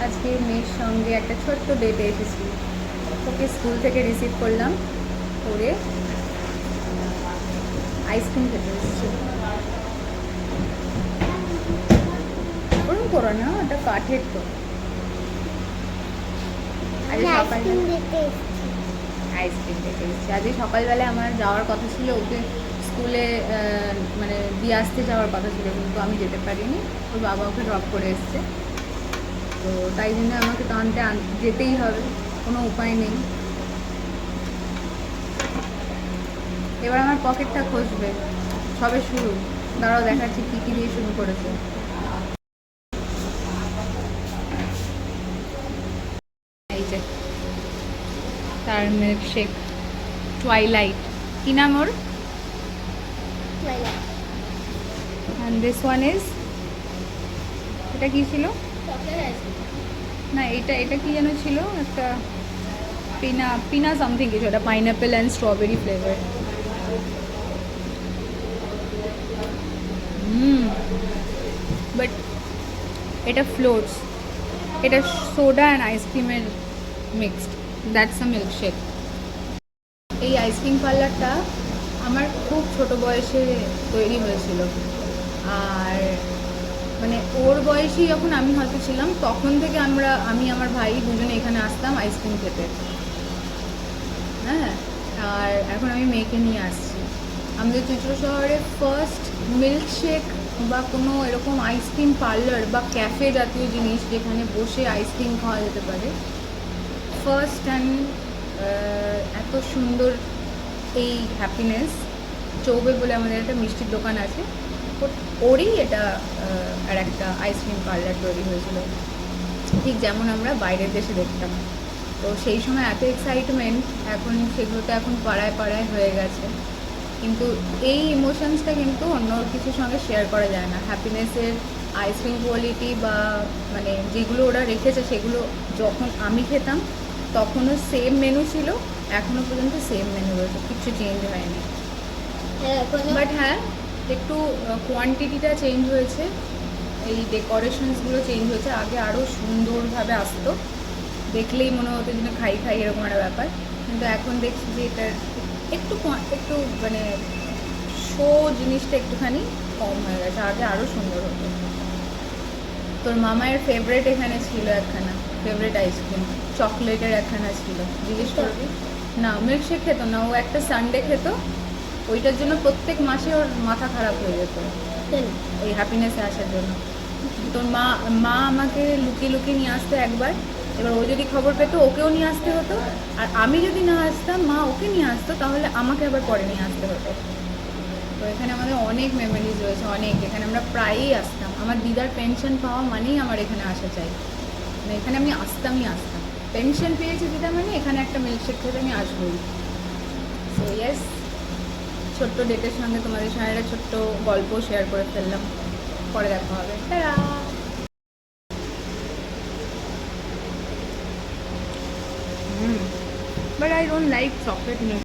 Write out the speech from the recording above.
আজকে মেয়ের সঙ্গে একটা ছোট্ট ডেটে এসেছি। ওকে স্কুল থেকে রিসিভ করলাম করে আইসক্রিম খেতে এসেছি। ওরকম করো না, ওটা কাঠের তো। আইসক্রিম খেতে এসেছি। আজকে সকালবেলায় আমার যাওয়ার কথা ছিল, ওকে স্কুলে মানে দিয়ে আসতে যাওয়ার কথা ছিল, কিন্তু আমি যেতে পারিনি। ওর বাবা ওকে ড্রপ করে এসছে, তো তাই জন্য আমাকে টানতে যেতেই হবে, কোনো উপায় নেই। এবার আমার পকেটটা খসবে, সবে শুরু। দাঁড়াও দেখাচ্ছি কী কী দিয়ে শুরু করেছে। এই যে তার মিল্কশেক টুয়াইলাইট, কি নাম ওর? অ্যান্ড দিস ওয়ান ইজ, এটা কি ছিল? না, এটা এটা কি যেন ছিল একটা, পিনা পিনা সামথিং কিছু, এটা pineapple and strawberry flavour. But এটা ফ্লোটস, এটা সোডা অ্যান্ড আইসক্রিমের মিক্সড, দ্যাটস আ মিল্কশেক। এই আইসক্রিম পার্লারটা আমার খুব ছোট বয়সে তৈরি হয়েছিল, আর মানে ওর বয়সী যখন আমি হয়তো ছিলাম, তখন থেকে আমি আমার ভাই দুজনে এখানে আসতাম আইসক্রিম খেতে। হ্যাঁ, আর এখন আমি মেয়েকে নিয়ে আসছি। আমাদের চৈত্র শহরে ফার্স্ট মিল্কশেক বা কোনো এরকম আইসক্রিম পার্লার বা ক্যাফে জাতীয় জিনিস যেখানে বসে আইসক্রিম খাওয়া যেতে পারে, ফার্স্ট অ্যান্ড এত সুন্দর এই হ্যাপিনেস। চৌবে বলে আমাদের একটা মিষ্টির দোকান আছে, ওরই এটা আর একটা আইসক্রিম পার্লার তৈরি হয়েছিল, ঠিক যেমন আমরা বাইরের দেশে দেখতাম। তো সেই সময় এত এক্সাইটমেন্ট, এখন সেগুলো তো এখন পাড়ায় পাড়ায় হয়ে গেছে, কিন্তু এই ইমোশনসটা কিন্তু অন্য কিছুর সঙ্গে শেয়ার করা যায় না। হ্যাপিনেসের আইসক্রিম কোয়ালিটি বা মানে যেগুলো ওরা রেখেছে সেগুলো যখন আমি খেতাম তখনও সেম মেনু ছিল, এখনও পর্যন্ত সেম মেনু রয়েছে, কিছু চেঞ্জ হয়নি। বাট হ্যাঁ, একটু কোয়ান্টিটিটা চেঞ্জ হয়েছে, এই ডেকোরেশনসগুলো চেঞ্জ হয়েছে। আগে আরও সুন্দরভাবে আসতো, দেখলেই মনে হতো যেন খাই খাই এরকম একটা ব্যাপার, কিন্তু এখন দেখছি যে এটার একটু একটু মানে শো জিনিসটা একটুখানি কম হয়ে গেছে, আগে আরও সুন্দর হতো। তোর মামায়ের ফেভারেট এখানে ছিল একখানা, ফেভারেট আইসক্রিম চকলেটের একখানা ছিল, জিজ্ঞেস করবি? না, মিল্কশেক খেতো না, ও একটা সানডে খেত, ওইটার জন্য প্রত্যেক মাসে ওর মাথা খারাপ হয়ে যেত এই হ্যাপিনেসে আসার জন্য। তোর মা মা আমাকে লুকিয়ে লুকিয়ে নিয়ে আসতো একবার, এবার ও যদি খবর পেতো ওকেও নিয়ে আসতে হতো, আর আমি যদি না আসতাম মা ওকে নিয়ে আসতো, তাহলে আমাকে আবার পরে নিয়ে আসতে হতো। তো এখানে আমাদের অনেক মেমোরিজ রয়েছে, অনেক। এখানে আমরা প্রায়ই আসতাম, আমার দিদার পেনশন পাওয়া মানেই আমার এখানে আসা চাই, মানে এখানে আমি আসতামই আসতাম। পেনশন পেয়েছি দিদা মানে এখানে একটা মিল্কশেক খেতে আমি আসবোই। সো ইয়েস, ছোট্ট ডেটের সঙ্গে তোমাদের সঙ্গে একটা ছোট্ট গল্প শেয়ার করে ফেললাম। পরে দেখা হবে, tata. But I don't like chocolate milk.